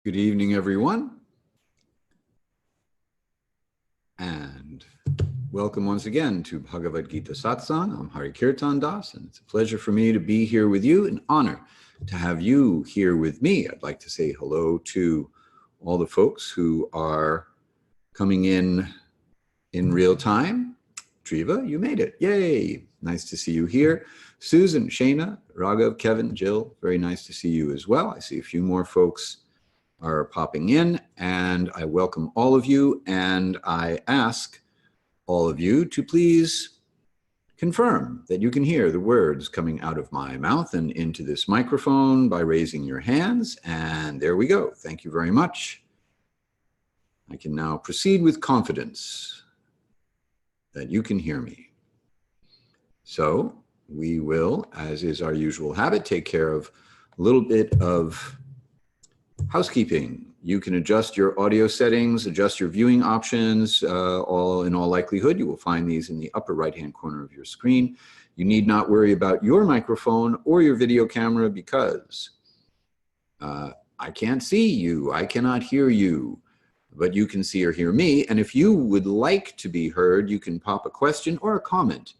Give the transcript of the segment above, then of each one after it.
Good evening, everyone. And welcome once again to Bhagavad-gita Satsang. I'm Hari-kirtana Das, and it's a pleasure for me to be here with you, an honor to have you here with me. I'd like to say hello to all the folks who are coming in real time. Triva, you made it. Yay. Nice to see you here. Susan, Shana, Raghav, Kevin, Jill, very nice to see you as well. I see a few more folks are popping in, and I welcome all of you, and I ask all of you to please confirm that you can hear the words coming out of my mouth and into this microphone by raising your hands, and there we go. Thank you very much. I can now proceed with confidence that you can hear me. So we will, as is our usual habit, take care of a little bit of housekeeping. You can adjust your audio settings, adjust your viewing options. In all likelihood, you will find these in the upper right-hand corner of your screen. You need not worry about your microphone or your video camera because I can't see you, I cannot hear you, but you can see or hear me. And if you would like to be heard, you can pop a question or a comment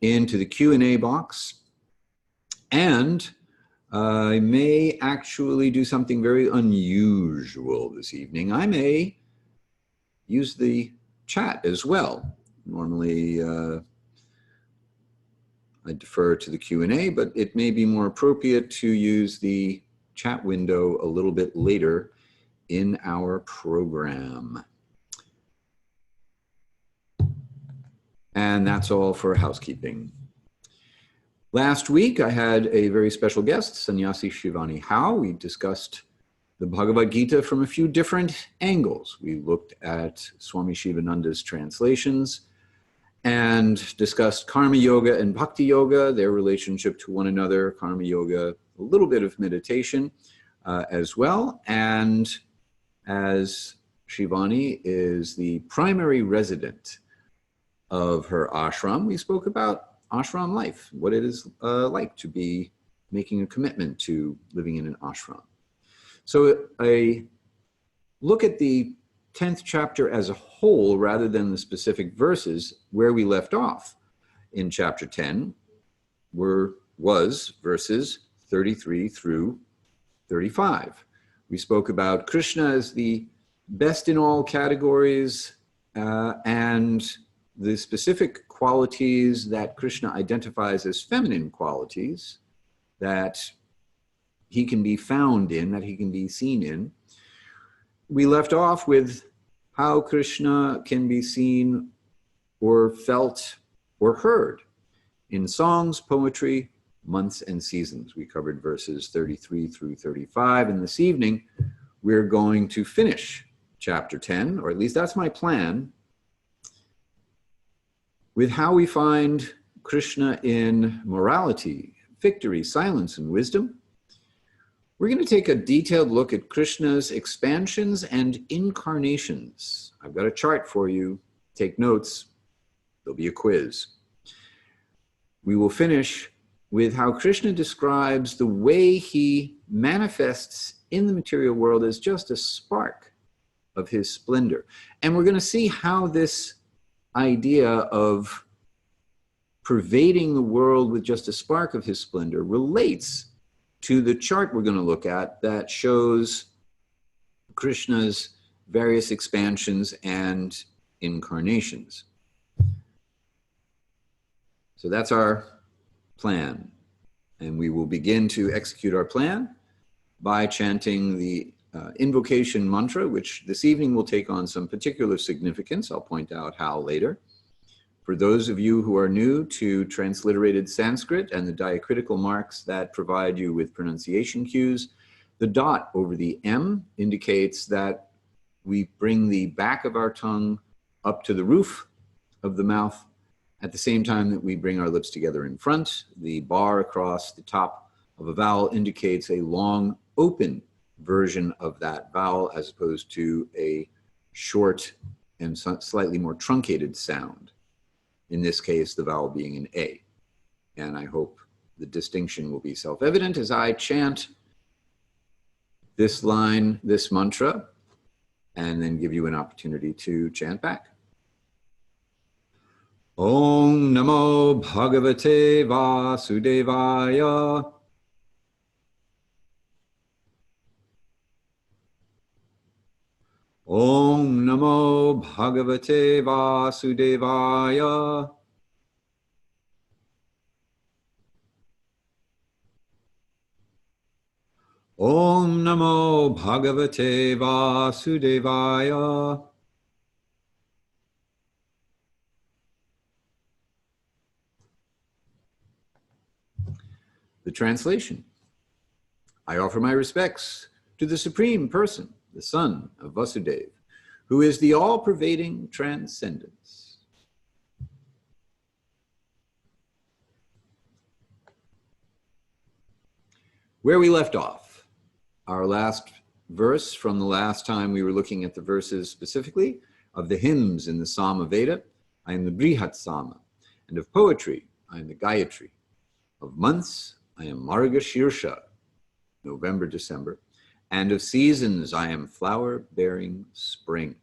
into the Q&A box. And I may actually do something very unusual this evening. I may use the chat as well. Normally, I defer to the Q&A, but it may be more appropriate to use the chat window a little bit later in our program. And that's all for housekeeping. Last week, I had a very special guest, Sannyasi Shivani Hao. We discussed the Bhagavad-gita from a few different angles. We looked at Swami Shivananda's translations and discussed karma yoga and bhakti yoga, their relationship to one another, karma yoga, a little bit of meditation as well. And as Shivani is the primary resident of her ashram, we spoke about ashram life, what it is like to be making a commitment to living in an ashram. So a look at the 10th chapter as a whole rather than the specific verses where we left off in chapter 10 was verses 33 through 35. We spoke about Krishna as the best in all categories and the specific qualities that Krishna identifies as feminine qualities that he can be found in, that he can be seen in. We left off with how Krishna can be seen or felt or heard in songs, poetry, months, and seasons. We covered verses 33 through 35, and this evening we're going to finish chapter 10, or at least that's my plan, with how we find Krishna in morality, victory, silence, and wisdom. We're going to take a detailed look at Krishna's expansions and incarnations. I've got a chart for you. Take notes. There'll be a quiz. We will finish with how Krishna describes the way he manifests in the material world as just a spark of his splendor. And we're going to see how this idea of pervading the world with just a spark of his splendor relates to the chart we're going to look at that shows Krishna's various expansions and incarnations. So that's our plan. And we will begin to execute our plan by chanting the invocation mantra, which this evening will take on some particular significance. I'll point out how later. For those of you who are new to transliterated Sanskrit and the diacritical marks that provide you with pronunciation cues, the dot over the M indicates that we bring the back of our tongue up to the roof of the mouth at the same time that we bring our lips together in front. The bar across the top of a vowel indicates a long, open version of that vowel as opposed to a short and slightly more truncated sound. In this case, the vowel being an A. And I hope the distinction will be self-evident as I chant this line, this mantra, and then give you an opportunity to chant back. Om Namo Bhagavate Vasudevaya. Om Namo Bhagavate Vasudevaya. Om Namo Bhagavate Vasudevaya. The translation. I offer my respects to the Supreme Person, the Son of Vasudeva, who is the all-pervading transcendence. Where we left off, our last verse from the last time we were looking at the verses specifically of the hymns in the Sama Veda, I am the Brihat Sama, and of poetry, I am the Gayatri, of months, I am Marga Shirsha, November, December, and of seasons, I am flower-bearing spring.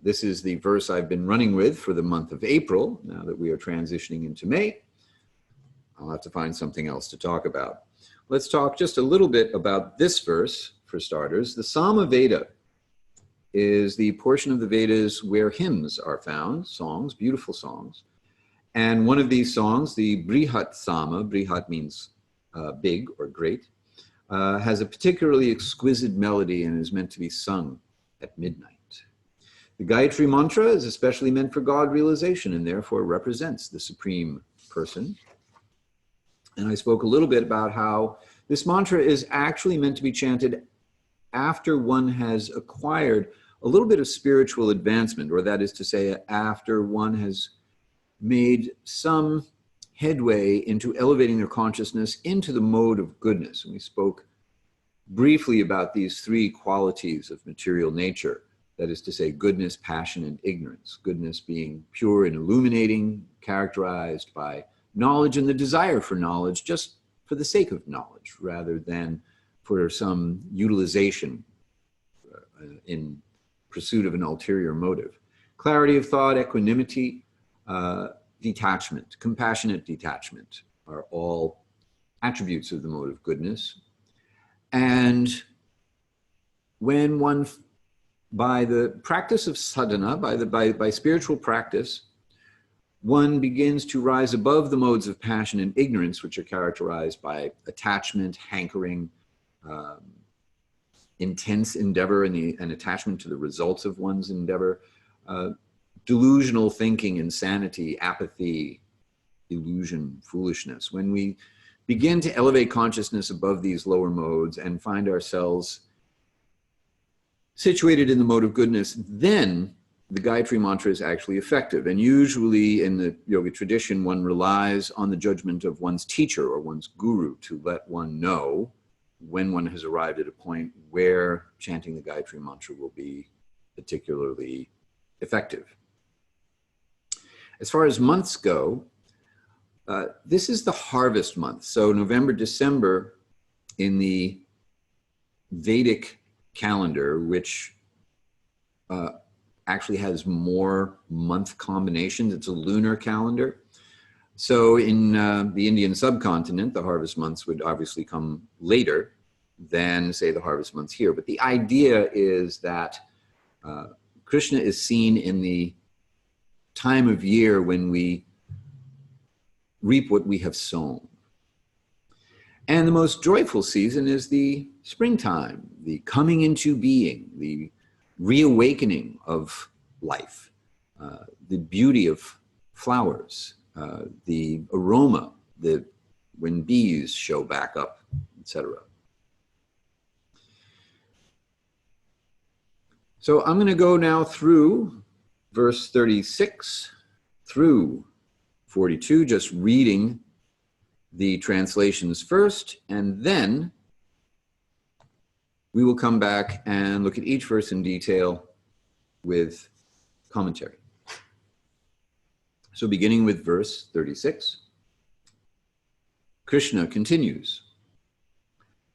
This is the verse I've been running with for the month of April, now that we are transitioning into May. I'll have to find something else to talk about. Let's talk just a little bit about this verse, for starters. The Sama Veda is the portion of the Vedas where hymns are found, songs, beautiful songs. And one of these songs, the Brihat Sama, Brihat means big or great, has a particularly exquisite melody and is meant to be sung at midnight. The Gayatri Mantra is especially meant for God realization and therefore represents the Supreme Person. And I spoke a little bit about how this mantra is actually meant to be chanted after one has acquired a little bit of spiritual advancement, or that is to say, after one has made some headway into elevating their consciousness into the mode of goodness. And we spoke briefly about these three qualities of material nature, that is to say, goodness, passion, and ignorance. Goodness being pure and illuminating, characterized by knowledge and the desire for knowledge just for the sake of knowledge, rather than for some utilization in pursuit of an ulterior motive. Clarity of thought, equanimity, detachment, compassionate detachment are all attributes of the mode of goodness. And when one, by the practice of sadhana, by spiritual practice, one begins to rise above the modes of passion and ignorance, which are characterized by attachment, hankering, intense endeavor and attachment to the results of one's endeavor, delusional thinking, insanity, apathy, illusion, foolishness. When we begin to elevate consciousness above these lower modes and find ourselves situated in the mode of goodness, then the Gayatri Mantra is actually effective. And usually in the yoga tradition, one relies on the judgment of one's teacher or one's guru to let one know when one has arrived at a point where chanting the Gayatri Mantra will be particularly effective. As far as months go, this is the harvest month. So November, December in the Vedic calendar, which actually has more month combinations. It's a lunar calendar. So in the Indian subcontinent, the harvest months would obviously come later than, say, the harvest months here. But the idea is that Krishna is seen in the time of year when we reap what we have sown. And the most joyful season is the springtime, the coming into being, the reawakening of life, the beauty of flowers, the aroma, when bees show back up, etc. So I'm going to go now through verse 36 through 42, just reading the translations first, and then we will come back and look at each verse in detail with commentary. So beginning with verse 36, Krishna continues,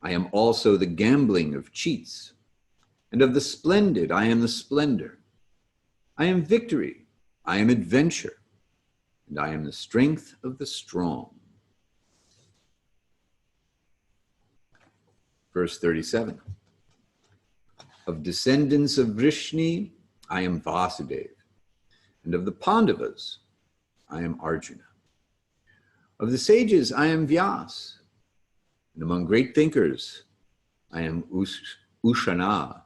I am also the gambling of cheats. And of the splendid, I am the splendor. I am victory, I am adventure, and I am the strength of the strong. Verse 37. Of descendants of Vrishni, I am Vasudev, and of the Pandavas, I am Arjuna. Of the sages, I am Vyas, and among great thinkers, I am Ushana.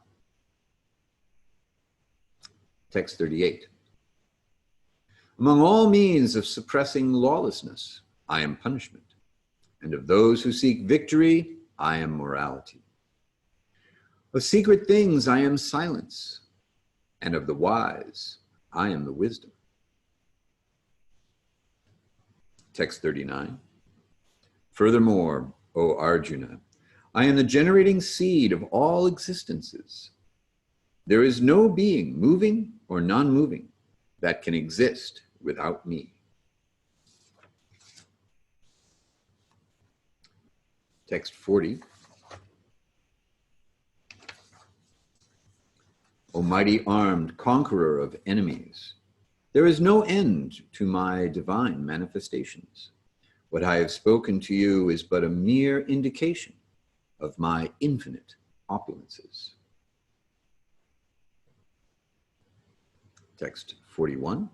Text 38. Among all means of suppressing lawlessness, I am punishment, and of those who seek victory, I am morality. Of secret things, I am silence, and of the wise, I am the wisdom. Text 39. Furthermore, O Arjuna, I am the generating seed of all existences. There is no being, moving or non-moving, that can exist without me. Text 40. O mighty armed conqueror of enemies, there is no end to my divine manifestations. What I have spoken to you is but a mere indication of my infinite opulences. Text 41.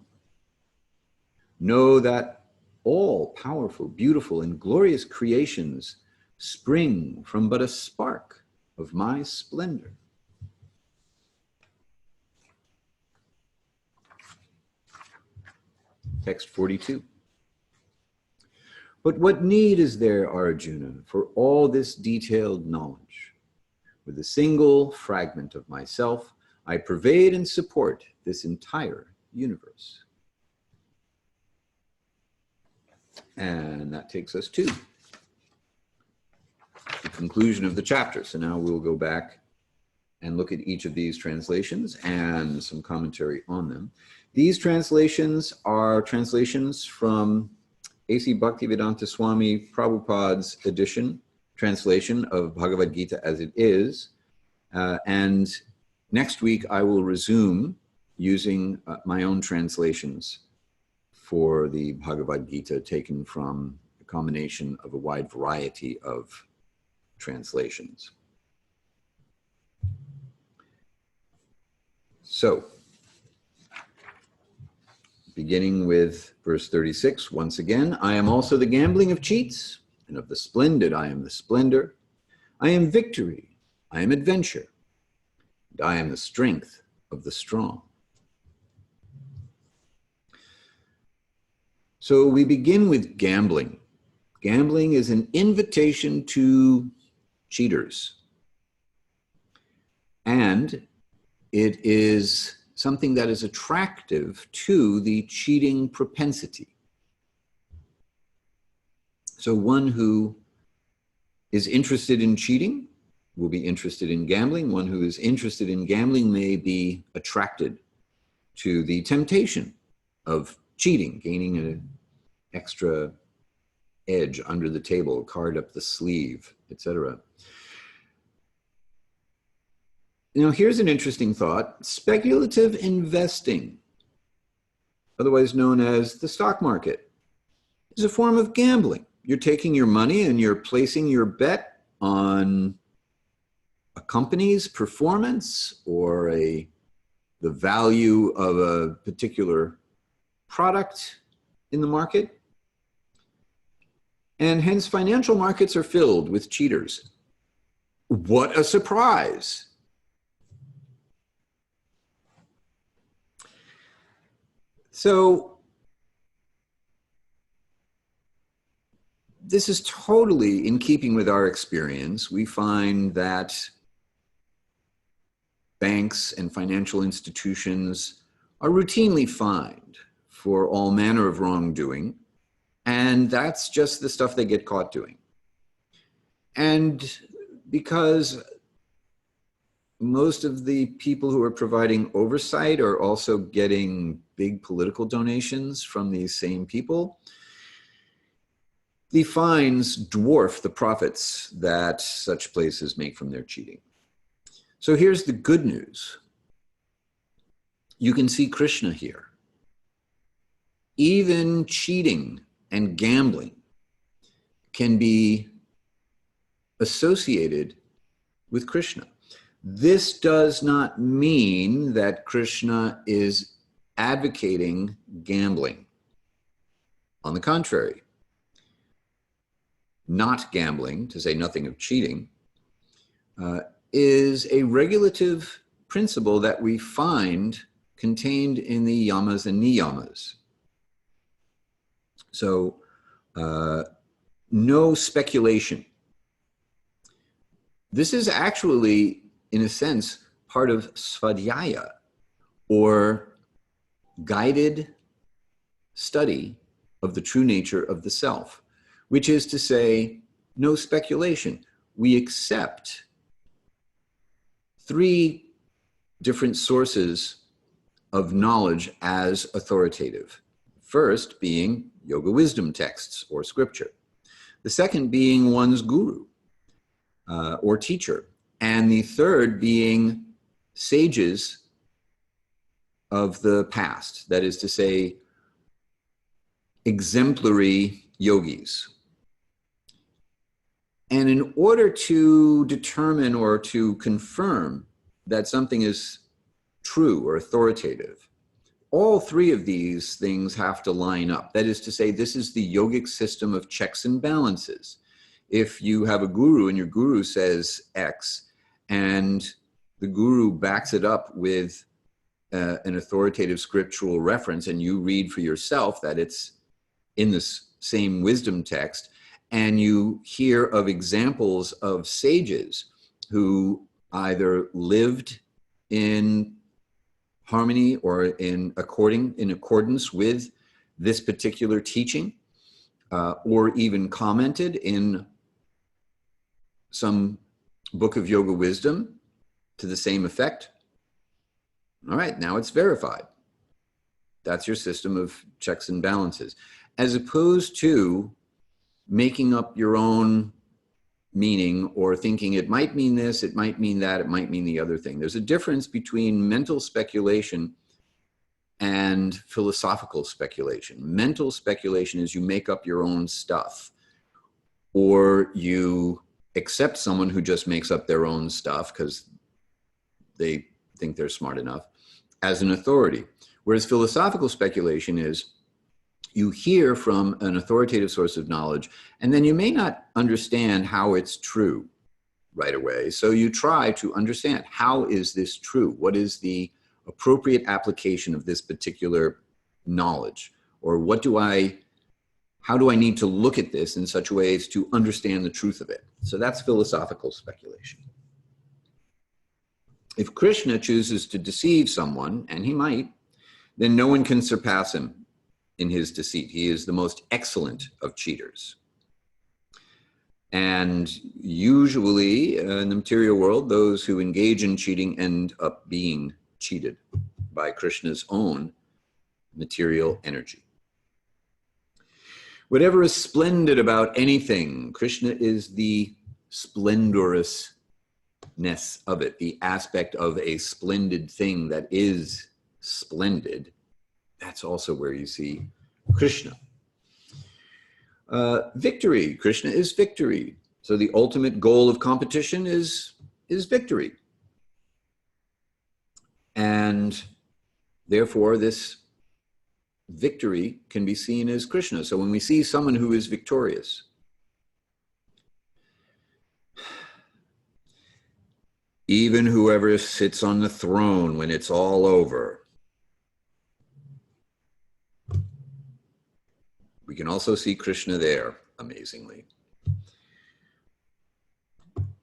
Know that all powerful, beautiful, and glorious creations spring from but a spark of my splendor. Text 42. But what need is there, Arjuna, for all this detailed knowledge? With a single fragment of myself, I pervade and support this entire universe. And that takes us to the conclusion of the chapter. So now we'll go back and look at each of these translations and some commentary on them. These translations are translations from A.C. Bhaktivedanta Swami Prabhupada's translation of Bhagavad-gita as it is. And next week I will resume using my own translations for the Bhagavad-gita, taken from a combination of a wide variety of translations. So, beginning with verse 36, once again, I am also the gambling of cheats, and of the splendid I am the splendor. I am victory, I am adventure, and I am the strength of the strong. So we begin with gambling. Gambling is an invitation to cheaters. And it is something that is attractive to the cheating propensity. So one who is interested in cheating will be interested in gambling. One who is interested in gambling may be attracted to the temptation of cheating, gaining an extra edge under the table, card up the sleeve, etc. Now, here's an interesting thought. Speculative investing, otherwise known as the stock market, is a form of gambling. You're taking your money and you're placing your bet on a company's performance or the value of a particular product in the market. And hence, financial markets are filled with cheaters. What a surprise! So this is totally in keeping with our experience. We find that banks and financial institutions are routinely fined for all manner of wrongdoing, and that's just the stuff they get caught doing. And because most of the people who are providing oversight are also getting big political donations from these same people, the fines dwarf the profits that such places make from their cheating. So here's the good news. You can see Krishna here. Even cheating and gambling can be associated with Krishna. This does not mean that Krishna is advocating gambling. On the contrary, not gambling, to say nothing of cheating, is a regulative principle that we find contained in the yamas and niyamas. So, no speculation. This is actually, in a sense, part of svadhyaya, or guided study of the true nature of the self, which is to say, no speculation. We accept three different sources of knowledge as authoritative. First being yoga wisdom texts or scripture. The second being one's guru or teacher. And the third being sages of the past, that is to say, exemplary yogis. And in order to determine or to confirm that something is true or authoritative, all three of these things have to line up. That is to say, this is the yogic system of checks and balances. If you have a guru and your guru says X, and the guru backs it up with an authoritative scriptural reference, and you read for yourself that it's in this same wisdom text, and you hear of examples of sages who either lived in harmony or in accordance with this particular teaching, or even commented in some book of yoga wisdom to the same effect. All right, now it's verified. That's your system of checks and balances, as opposed to making up your own meaning or thinking it might mean this, it might mean that, it might mean the other thing. There's a difference between mental speculation and philosophical speculation. Mental speculation is you make up your own stuff, or you accept someone who just makes up their own stuff because they think they're smart enough as an authority. Whereas philosophical speculation is you hear from an authoritative source of knowledge, and then you may not understand how it's true right away. So you try to understand, how is this true? What is the appropriate application of this particular knowledge? Or how do I need to look at this in such ways to understand the truth of it? So that's philosophical speculation. If Krishna chooses to deceive someone, and he might, then no one can surpass him in his deceit. He is the most excellent of cheaters. And usually in the material world, those who engage in cheating end up being cheated by Krishna's own material energy. Whatever is splendid about anything, Krishna is the splendorousness of it, the aspect of a splendid thing that is splendid. That's also where you see Krishna. Victory, Krishna is victory. So the ultimate goal of competition is victory. And therefore this victory can be seen as Krishna. So when we see someone who is victorious, even whoever sits on the throne when it's all over, we can also see Krishna there, amazingly.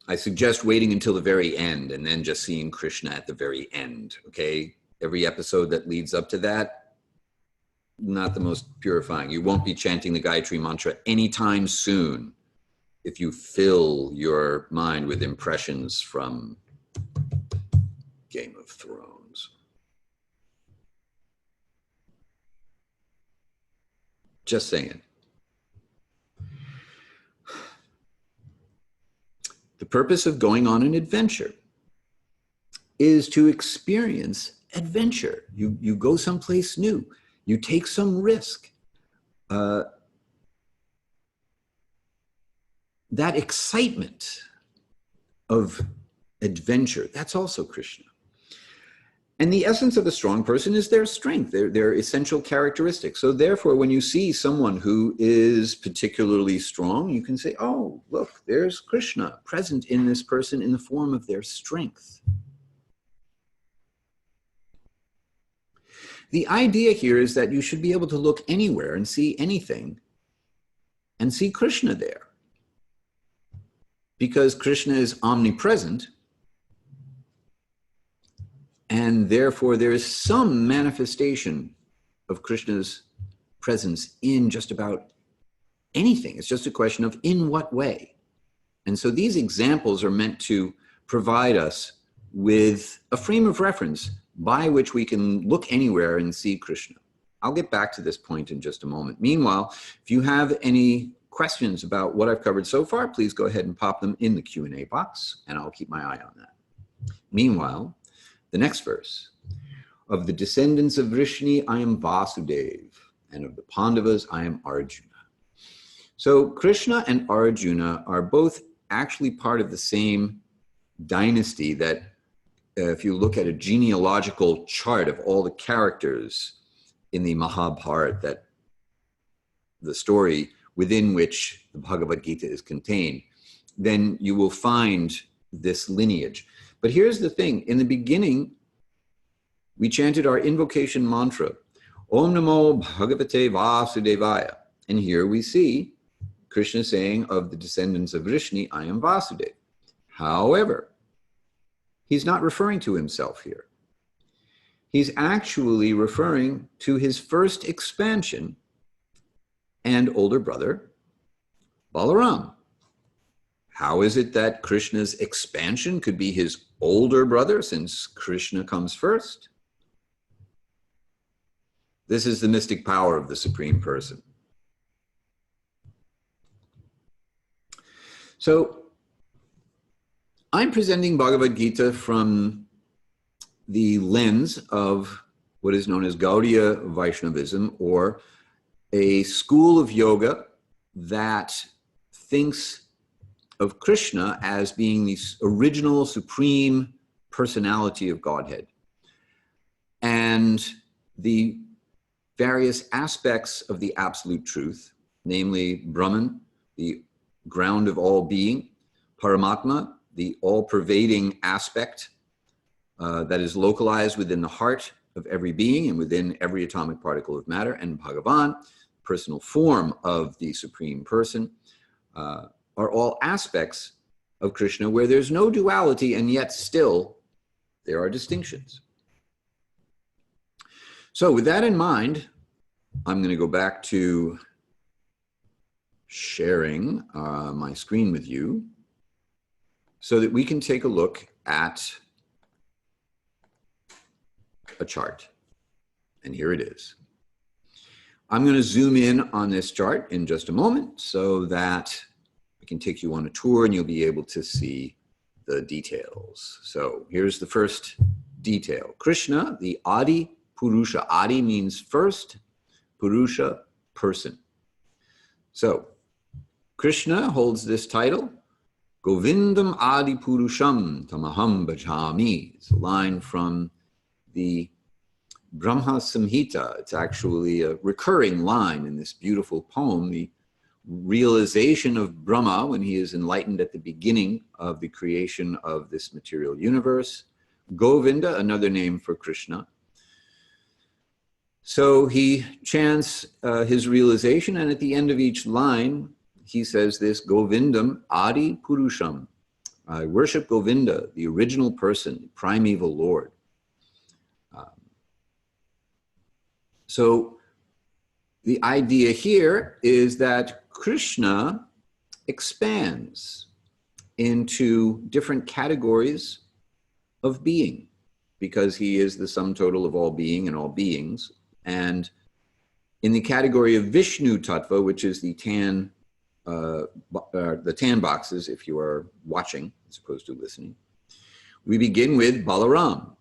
I suggest waiting until the very end and then just seeing Krishna at the very end, okay? Every episode that leads up to that, not the most purifying. You won't be chanting the Gayatri mantra anytime soon if you fill your mind with impressions from Game of Thrones. Just saying. purpose of going on an adventure is to experience adventure. You go someplace new. You take some risk. That excitement of adventure, that's also Krishna. And the essence of a strong person is their strength, their essential characteristics. So therefore, when you see someone who is particularly strong, you can say, oh, look, there's Krishna present in this person in the form of their strength. The idea here is that you should be able to look anywhere and see anything and see Krishna there. Because Krishna is omnipresent, and therefore there is some manifestation of Krishna's presence in just about anything. It's just a question of in what way. And so these examples are meant to provide us with a frame of reference by which we can look anywhere and see Krishna. I'll get back to this point in just a moment. Meanwhile, if you have any questions about what I've covered so far, please go ahead and pop them in the Q&A box, and I'll keep my eye on that. Meanwhile, the next verse, of the descendants of Vrishni, I am Vasudev, and of the Pandavas, I am Arjuna. So Krishna and Arjuna are both actually part of the same dynasty that, if you look at a genealogical chart of all the characters in the Mahabharata, that the story within which the Bhagavad-gita is contained, then you will find this lineage. But here's the thing. In the beginning, we chanted our invocation mantra, Om Namo Bhagavate Vasudevaya. And here we see Krishna saying, of the descendants of Vrishni, I am Vasudev. However, he's not referring to himself here. He's actually referring to his first expansion and older brother, Balaram. How is it that Krishna's expansion could be his older brother, since Krishna comes first? This is the mystic power of the Supreme Person. So I'm presenting Bhagavad-gita from the lens of what is known as Gaudiya Vaishnavism, or a school of yoga that thinks of Krishna as being the original supreme personality of Godhead. And the various aspects of the absolute truth, namely Brahman, the ground of all being, Paramatma, the all-pervading aspect that is localized within the heart of every being and within every atomic particle of matter, and Bhagavan, personal form of the Supreme Person, are all aspects of Krishna where there's no duality, and yet still there are distinctions. So with that in mind, I'm going to go back to sharing my screen with you so that we can take a look at a chart. And here it is. I'm going to zoom in on this chart in just a moment so that I can take you on a tour and you'll be able to see the details. So here's the first detail. Krishna, the Adi Purusha. Adi means first, Purusha, person. So Krishna holds this title, Govindam Adi Purusham Tamaham Bhajami. It's a line from the Brahma Samhita. It's actually a recurring line in this beautiful poem, the realization of Brahma when he is enlightened at the beginning of the creation of this material universe. Govinda, another name for Krishna. So he chants his realization, and at the end of each line, he says this, Govindam Adi Purusham. I worship Govinda, the original person, primeval Lord. So the idea here is that Krishna expands into different categories of being because he is the sum total of all being and all beings. And in the category of Vishnu Tattva, which is the tan boxes, if you are watching as opposed to listening. We begin with Balaram,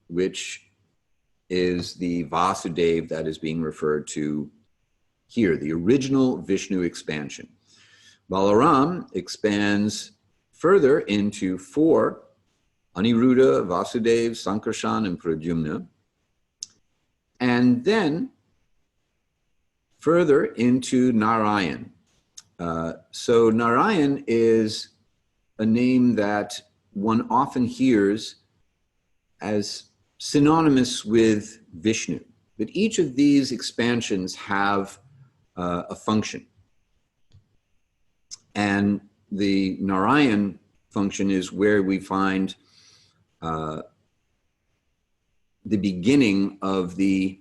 which is the Vasudeva that is being referred to here, the original Vishnu expansion. Balaram expands further into 4, Aniruddha, Vasudeva, Sankarshan, and Pradyumna, and then further into Narayan. So Narayan is a name that one often hears as synonymous with Vishnu, but each of these expansions have a function. And the Narayan function is where we find the beginning of the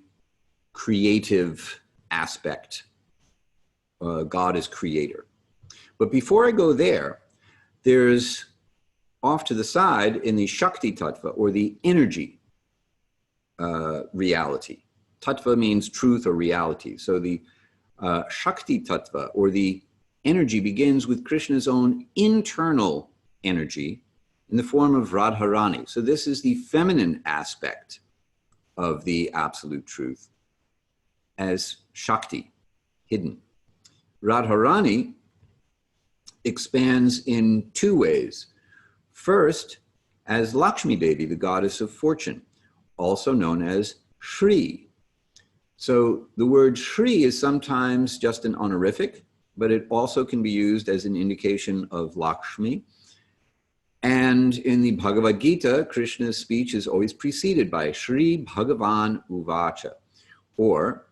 creative aspect. God is creator. But before I go there, there's off to the side in the Shakti Tattva, or the energy reality. Tattva means truth or reality. So the Shakti Tattva, or the energy, begins with Krishna's own internal energy in the form of Radharani. So this is the feminine aspect of the absolute truth as Shakti, hidden. Radharani expands in 2 ways. First, as Lakshmi Devi, the goddess of fortune, also known as Shri. So the word Shri is sometimes just an honorific, but it also can be used as an indication of Lakshmi. And in the Bhagavad-gita, Krishna's speech is always preceded by Shri Bhagavan Uvacha, or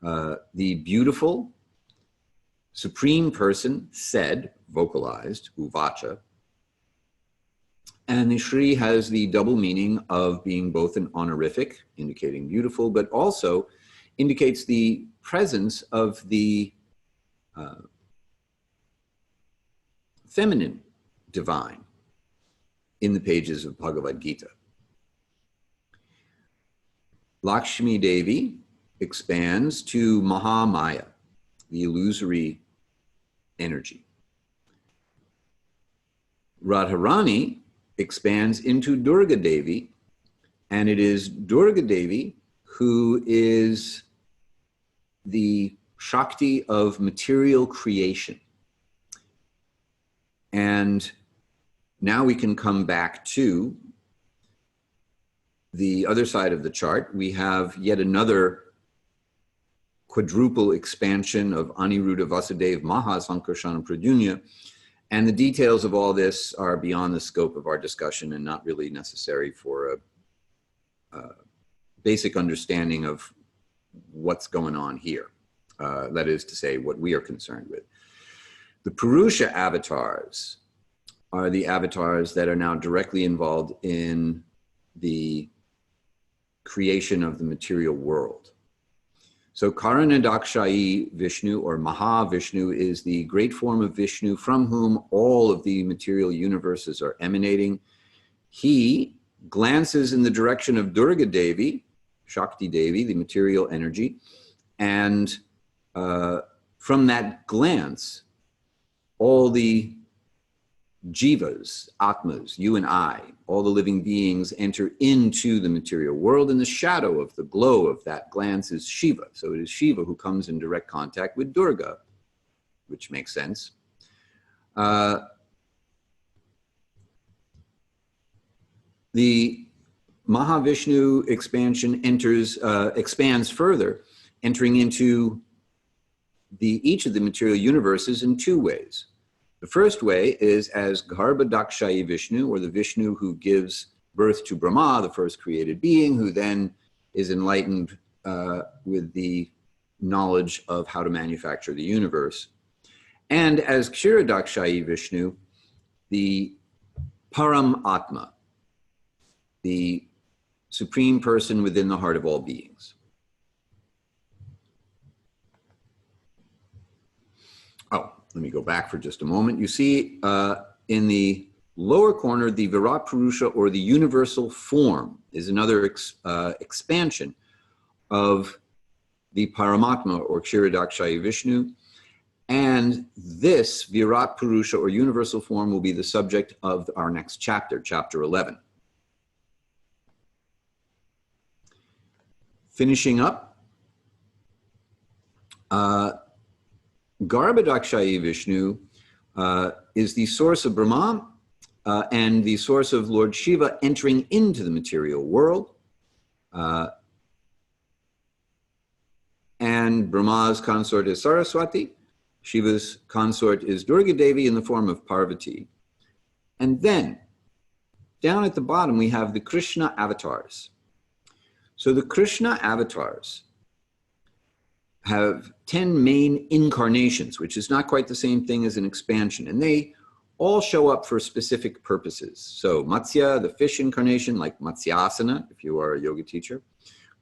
the beautiful Supreme Person said, vocalized, Uvacha. And the Shri has the double meaning of being both an honorific, indicating beautiful, but also indicates the presence of the feminine divine in the pages of Bhagavad-gita. Lakshmi Devi expands to Mahamaya, the illusory energy. Radharani expands into Durga Devi, and it is Durga Devi who is the Shakti of material creation. And now we can come back to the other side of the chart. We have yet another quadruple expansion of Aniruddha, Vasudeva, Maha, Sankarshan, and Pradyumna. And the details of all this are beyond the scope of our discussion and not really necessary for a basic understanding of what's going on here. That is to say, what we are concerned with. The Purusha avatars are the avatars that are now directly involved in the creation of the material world. So Karanadakshayi Vishnu, or Mahavishnu, is the great form of Vishnu from whom all of the material universes are emanating. He glances in the direction of Durga Devi, Shakti Devi, the material energy, and from that glance, all the jivas, atmas, you and I, all the living beings enter into the material world, and the shadow of the glow of that glance is Shiva. So it is Shiva who comes in direct contact with Durga, which makes sense. The Mahavishnu expansion expands further, entering into each of the material universes in 2 ways. The first way is as Garbhadakshayi Vishnu, or the Vishnu who gives birth to Brahma, the first created being, who then is enlightened with the knowledge of how to manufacture the universe. And as Kshirodakshayi Vishnu, the Param Atma, the supreme person within the heart of all beings. Oh, let me go back for just a moment. You see in the lower corner, the Virat Purusha, or the universal form, is another expansion of the Paramatma, or Kshirodakshayi Vishnu. And this Virat Purusha, or universal form, will be the subject of our next chapter, chapter 11. Finishing up, Garbhodakshayi Vishnu is the source of Brahma and the source of Lord Shiva entering into the material world. And Brahma's consort is Saraswati. Shiva's consort is Durga Devi in the form of Parvati. And then, down at the bottom, we have the Krishna avatars. So the Krishna avatars have 10 main incarnations, which is not quite the same thing as an expansion. And they all show up for specific purposes. So Matsya, the fish incarnation, like Matsyasana, if you are a yoga teacher.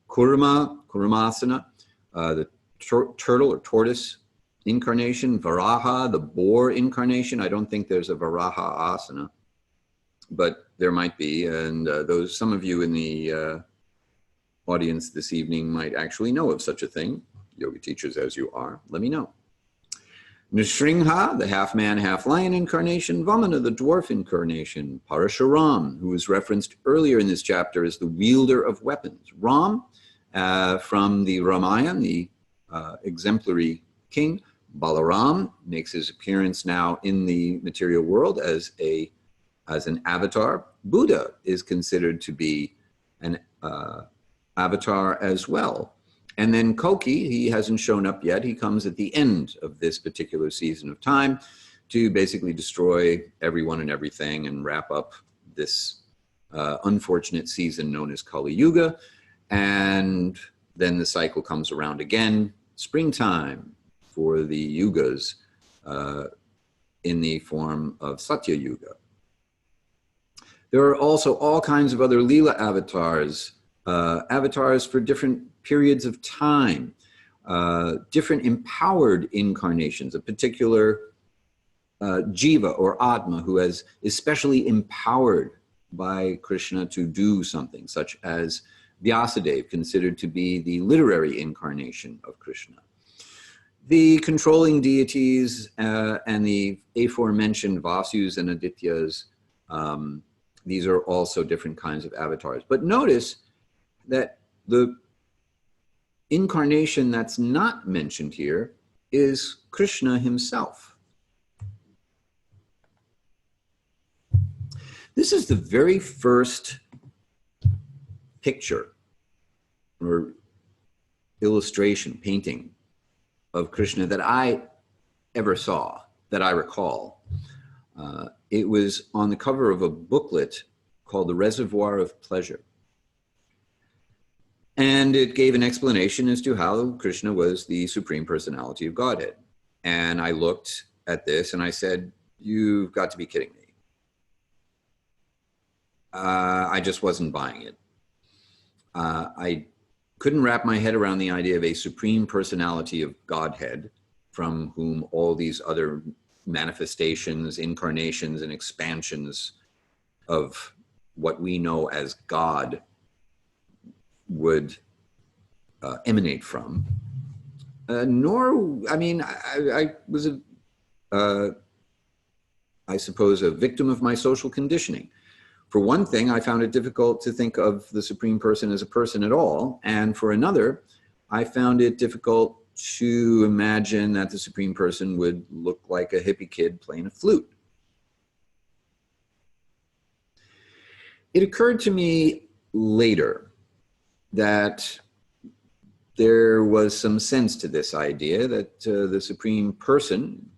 Kurmasana, the turtle or tortoise incarnation. Varaha, the boar incarnation. I don't think there's a Varaha asana, but there might be. And some of you in the audience this evening might actually know of such a thing. Yoga teachers as you are, let me know. Nrsimha, the half-man, half-lion incarnation. Vamana, the dwarf incarnation. Parashuram, who was referenced earlier in this chapter as the wielder of weapons. Ram, from the Ramayana, the exemplary king. Balaram makes his appearance now in the material world as an avatar. Buddha is considered to be an avatar as well. And then Koki, he hasn't shown up yet. He comes at the end of this particular season of time to basically destroy everyone and everything and wrap up this unfortunate season known as Kali Yuga. And then the cycle comes around again, springtime for the yugas in the form of Satya Yuga. There are also all kinds of other Leela avatars, avatars for different periods of time, different empowered incarnations, a particular jiva or atma who is specially empowered by Krishna to do something, such as Vyasadeva, considered to be the literary incarnation of Krishna. The controlling deities and the aforementioned Vasus and Adityas, these are also different kinds of avatars. But notice that the incarnation that's not mentioned here is Krishna himself. This is the very first picture or illustration, painting of Krishna that I ever saw, that I recall. It was on the cover of a booklet called The Reservoir of Pleasure. And it gave an explanation as to how Krishna was the Supreme Personality of Godhead. And I looked at this and I said, you've got to be kidding me. I just wasn't buying it. I couldn't wrap my head around the idea of a Supreme Personality of Godhead from whom all these other manifestations, incarnations, and expansions of what we know as God would emanate from. I was, I suppose, a victim of my social conditioning. For one thing, I found it difficult to think of the Supreme Person as a person at all. And for another, I found it difficult to imagine that the Supreme Person would look like a hippie kid playing a flute. It occurred to me later that there was some sense to this idea that the Supreme Person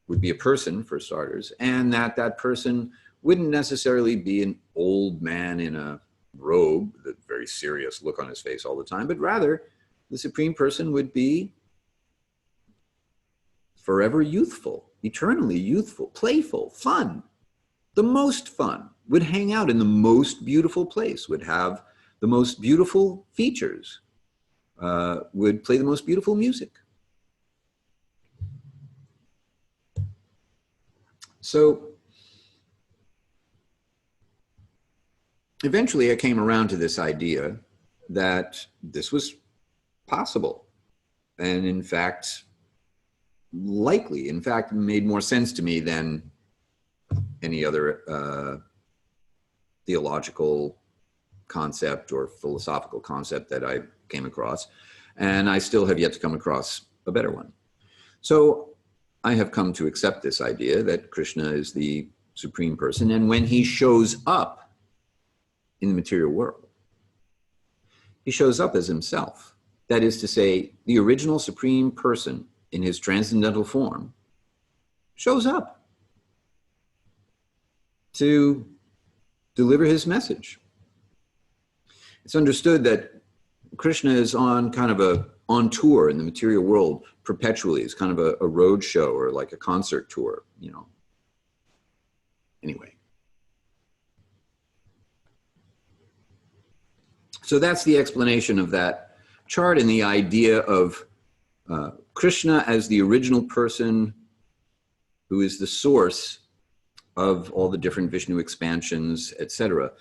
would be a person, for starters, and that that person wouldn't necessarily be an old man in a robe, the very serious look on his face all the time, but rather the Supreme Person would be forever youthful, eternally youthful, playful, fun, the most fun, would hang out in the most beautiful place, would have the most beautiful features, would play the most beautiful music. So eventually I came around to this idea that this was possible. And in fact, likely, in fact, made more sense to me than any other theological concept or philosophical concept that I came across. And I still have yet to come across a better one. So I have come to accept this idea that Krishna is the supreme person. And when he shows up in the material world, he shows up as himself. That is to say, the original supreme person in his transcendental form shows up to deliver his message. It's understood that Krishna is on tour in the material world perpetually. It's kind of a road show or like a concert tour, you know. Anyway. So that's the explanation of that chart and the idea of Krishna as the original person who is the source of all the different Vishnu expansions, etc.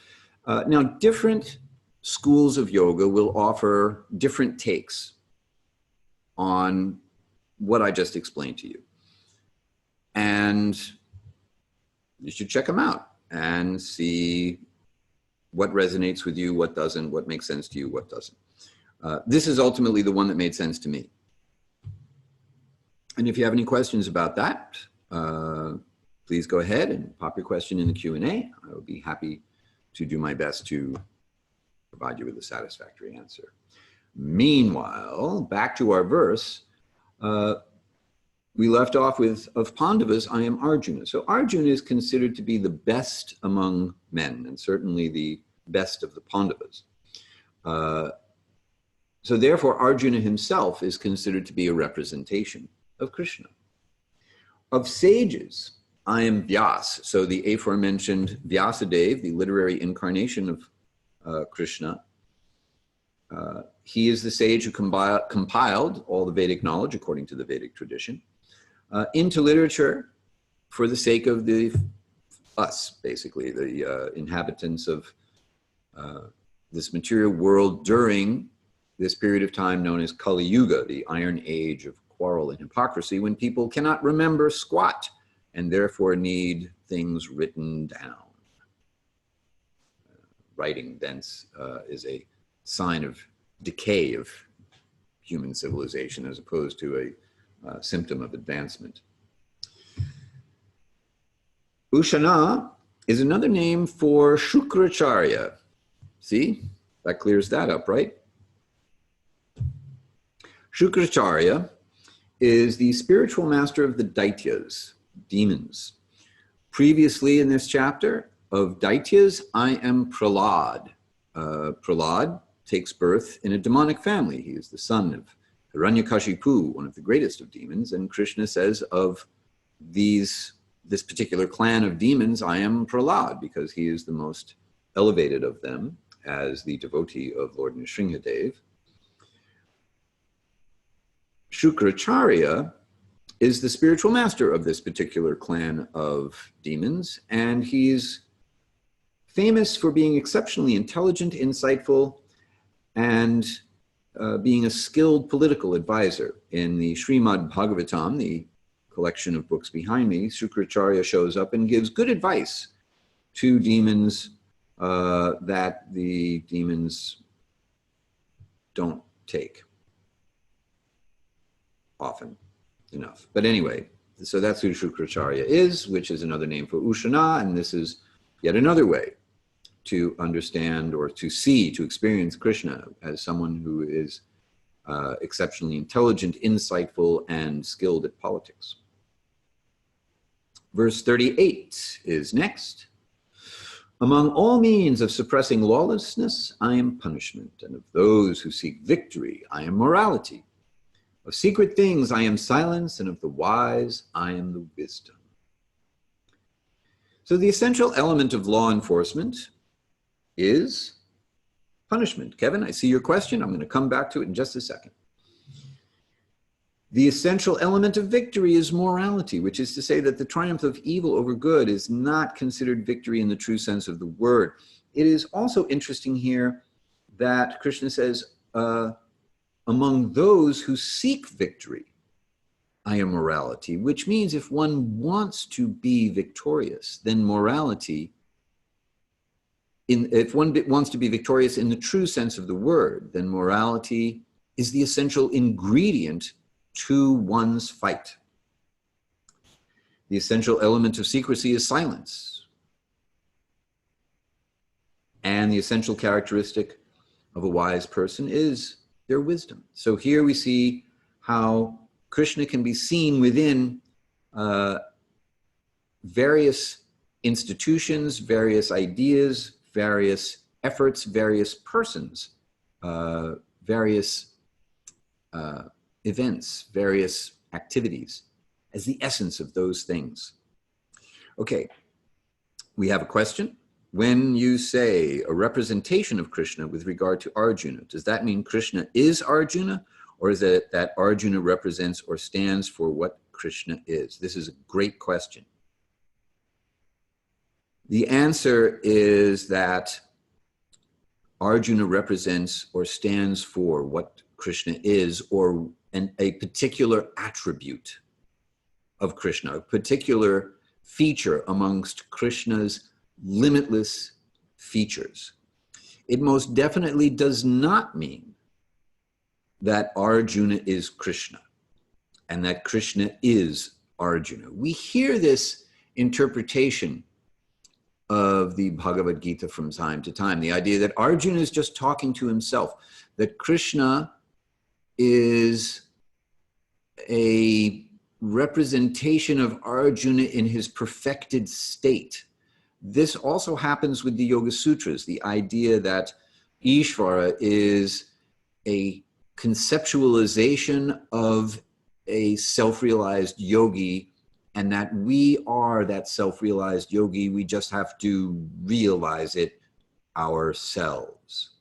Now, different schools of yoga will offer different takes on what I just explained to you. And you should check them out and see what resonates with you, what doesn't, what makes sense to you, what doesn't. This is ultimately the one that made sense to me. And if you have any questions about that, please go ahead and pop your question in the Q&A. I would be happy to do my best to provide you with a satisfactory answer. Meanwhile, back to our verse, we left off with, of Pandavas, I am Arjuna. So Arjuna is considered to be the best among men, and certainly the best of the Pandavas. So therefore, Arjuna himself is considered to be a representation of Krishna. Of sages, I am Vyas. So the aforementioned Vyasadeva, the literary incarnation of Krishna, he is the sage who compiled all the Vedic knowledge, according to the Vedic tradition, into literature for the sake of us, basically, the inhabitants of this material world during this period of time known as Kali Yuga, the iron age of quarrel and hypocrisy, when people cannot remember squat and therefore need things written down. Writing thence is a sign of decay of human civilization as opposed to a symptom of advancement. Ushana is another name for Shukracharya. See, that clears that up, right? Shukracharya is the spiritual master of the Daityas, demons. Previously in this chapter of Daityas, I am Prahlad. Prahlad takes birth in a demonic family. He is the son of Hiranyakashipu, one of the greatest of demons, and Krishna says of this particular clan of demons, I am Prahlad, because he is the most elevated of them as the devotee of Lord Nrsimhadev. Shukracharya is the spiritual master of this particular clan of demons, and he's famous for being exceptionally intelligent, insightful, and being a skilled political advisor. In the Srimad Bhagavatam, the collection of books behind me, Shukracharya shows up and gives good advice to demons that the demons don't take often enough. But anyway, so that's who Shukracharya is, which is another name for Ushana, and this is yet another way to understand or to see, to experience Krishna as someone who is exceptionally intelligent, insightful, and skilled at politics. Verse 38 is next. Among all means of suppressing lawlessness, I am punishment, and of those who seek victory, I am morality. Of secret things, I am silence, and of the wise, I am the wisdom. So the essential element of law enforcement is punishment. Kevin, I see your question. I'm going to come back to it in just a second. The essential element of victory is morality, which is to say that the triumph of evil over good is not considered victory in the true sense of the word. It is also interesting here that Krishna says, among those who seek victory, I am morality, which means if one wants to be victorious, then morality, if one wants to be victorious in the true sense of the word, then morality is the essential ingredient to one's fight. The essential element of secrecy is silence. And the essential characteristic of a wise person is their wisdom. So here we see how Krishna can be seen within various institutions, various ideas, various efforts, various persons, various events, various activities, as the essence of those things. Okay, we have a question. When you say a representation of Krishna with regard to Arjuna, does that mean Krishna is Arjuna, or is it that Arjuna represents or stands for what Krishna is? This is a great question. The answer is that Arjuna represents or stands for what Krishna is, or a particular attribute of Krishna, a particular feature amongst Krishna's limitless features. It most definitely does not mean that Arjuna is Krishna and that Krishna is Arjuna. We hear this interpretation of the Bhagavad-gita from time to time, the idea that Arjuna is just talking to himself, that Krishna is a representation of Arjuna in his perfected state. This also happens with the Yoga Sutras, the idea that Ishvara is a conceptualization of a self-realized yogi, and that we are that self-realized yogi. We just have to realize it ourselves.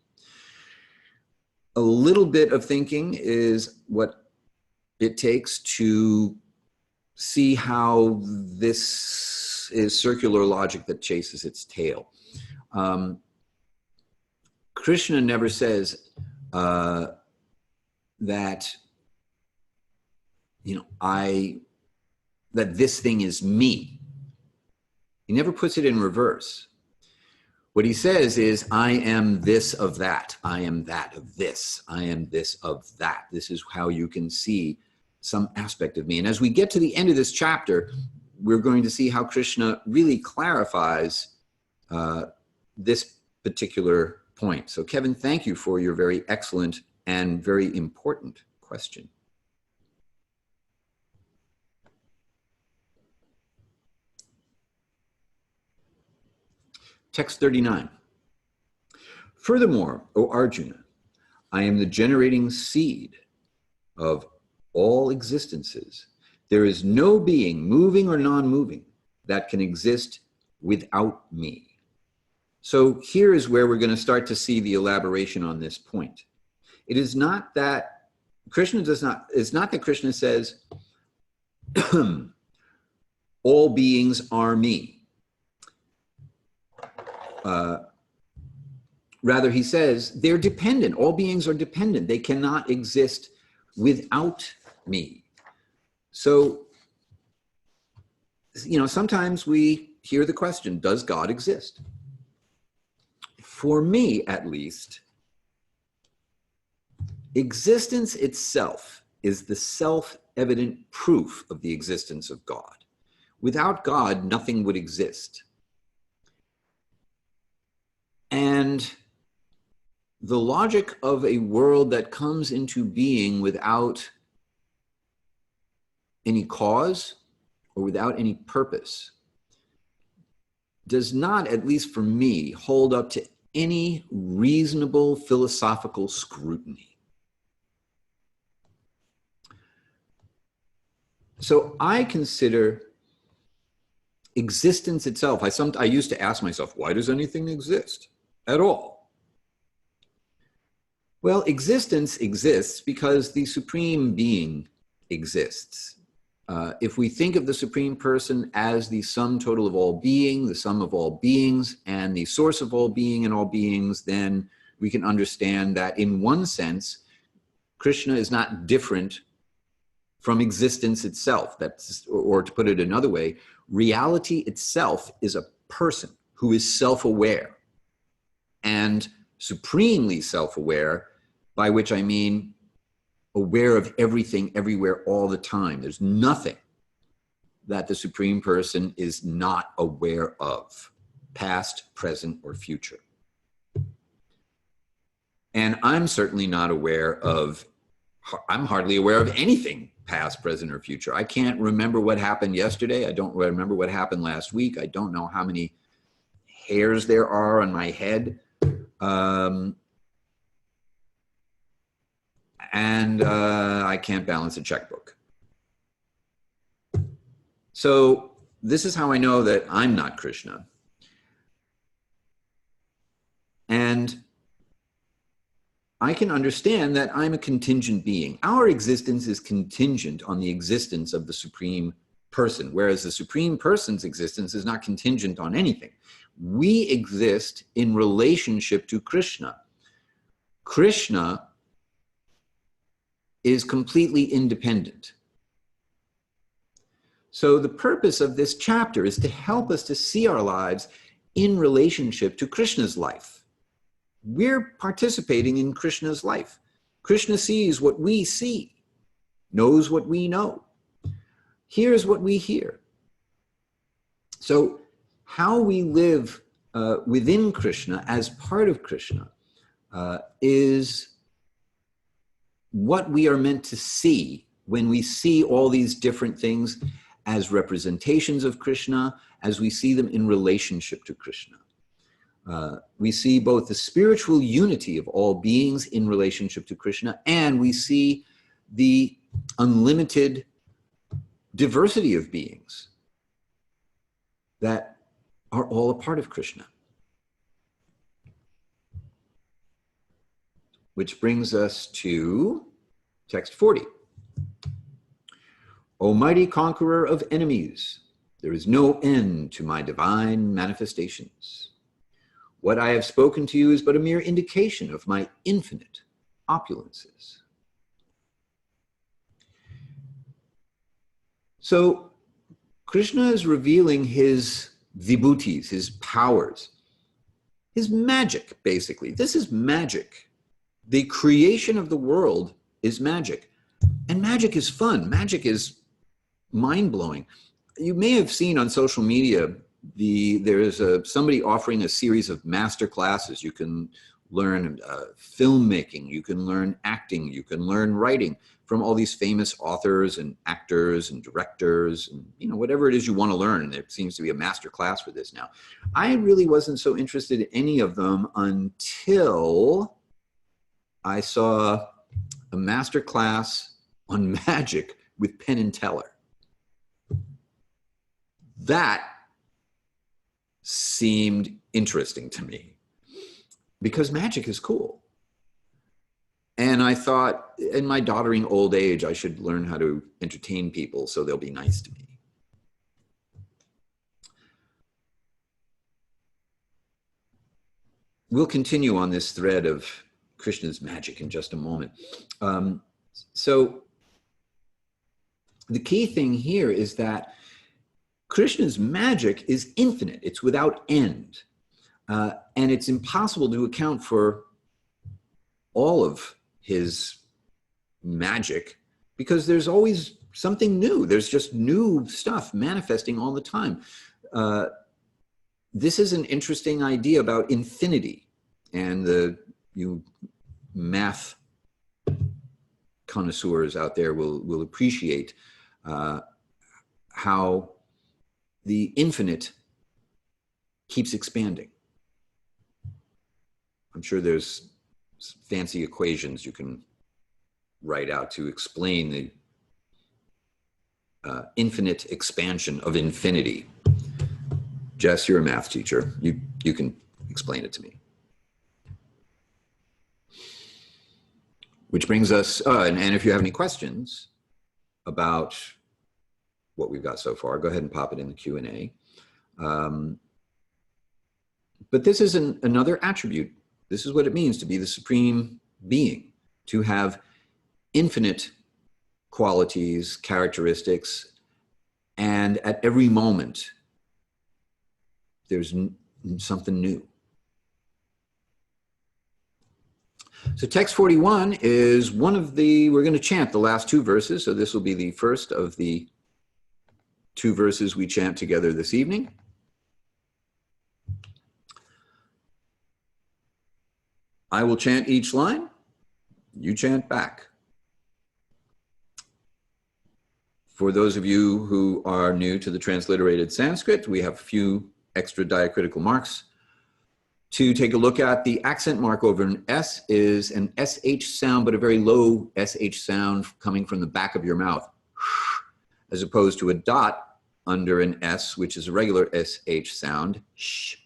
A little bit of thinking is what it takes to see how this is circular logic that chases its tail. Krishna never says that, that this thing is me. He never puts it in reverse. What he says is, I am this of that. I am that of this. I am this of that. This is how you can see some aspect of me. And as we get to the end of this chapter, we're going to see how Krishna really clarifies this particular point. So Kevin, thank you for your very excellent and very important question. Text 39. Furthermore, O Arjuna, I am the generating seed of all existences. There is no being, moving or non-moving, that can exist without me. So here is where we're going to start to see the elaboration on this point. It is not that Krishna it's not that Krishna says, all beings are me. Rather, he says, they're dependent. All beings are dependent. They cannot exist without me. So, sometimes we hear the question, does God exist? For me, at least, existence itself is the self-evident proof of the existence of God. Without God, nothing would exist. And the logic of a world that comes into being without any cause or without any purpose does not, at least for me, hold up to any reasonable philosophical scrutiny. So I consider existence itself, I used to ask myself, why does anything exist at all? Well, existence exists because the Supreme Being exists. If we think of the Supreme Person as the sum total of all being, the sum of all beings, and the source of all being and all beings, then we can understand that in one sense, Krishna is not different from existence itself. That's, or to put it another way, reality itself is a person who is self-aware and supremely self-aware, by which I mean aware of everything, everywhere, all the time. There's nothing that the Supreme Person is not aware of, past, present, or future. And I'm certainly not aware of, I'm hardly aware of anything past, present, or future. I can't remember what happened yesterday. I don't remember what happened last week. I don't know how many hairs there are on my head. I can't balance a checkbook. So this is how I know that I'm not Krishna. And I can understand that I'm a contingent being. Our existence is contingent on the existence of the Supreme Person, whereas the Supreme Person's existence is not contingent on anything. We exist in relationship to Krishna. Krishna is completely independent. So the purpose of this chapter is to help us to see our lives in relationship to Krishna's life. We're participating in Krishna's life. Krishna sees what we see, knows what we know, hears what we hear. So how we live within Krishna, as part of Krishna, is what we are meant to see when we see all these different things as representations of Krishna, as we see them in relationship to Krishna. We see both the spiritual unity of all beings in relationship to Krishna, and we see the unlimited diversity of beings that are all a part of Krishna. Which brings us to text 40. O mighty conqueror of enemies, there is no end to my divine manifestations. What I have spoken to you is but a mere indication of my infinite opulences. So Krishna is revealing his vibhutis, his powers, his magic, basically. This is magic. The creation of the world is magic. And magic is fun. Magic is mind-blowing. You may have seen on social media, there is somebody offering a series of master classes. You can learn filmmaking, you can learn acting, you can learn writing from all these famous authors and actors and directors and whatever it is you want to learn. And there seems to be a master class for this now. I really wasn't so interested in any of them until I saw a master class on magic with Penn and Teller. That seemed interesting to me because magic is cool. And I thought, in my doddering old age, I should learn how to entertain people so they'll be nice to me. We'll continue on this thread of Krishna's magic in just a moment. So the key thing here is that Krishna's magic is infinite. It's without end. And it's impossible to account for all of his magic because there's always something new. There's just new stuff manifesting all the time. This is an interesting idea about infinity, and you math connoisseurs out there will appreciate how the infinite keeps expanding. I'm sure there's fancy equations you can write out to explain the infinite expansion of infinity. Jess, you're a math teacher. You can explain it to me. Which brings us, and if you have any questions about what we've got so far, go ahead and pop it in the Q&A. But this is another attribute. This is what it means to be the supreme being, to have infinite qualities, characteristics, and at every moment, there's something new. So text 41 is one of the, we're going to chant the last two verses. So this will be the first of the two verses we chant together this evening. I will chant each line. You chant back. For those of you who are new to the transliterated Sanskrit, we have a few extra diacritical marks to take a look at. The accent mark over an S is an SH sound, but a very low SH sound coming from the back of your mouth, as opposed to a dot under an S, which is a regular SH sound. Sh.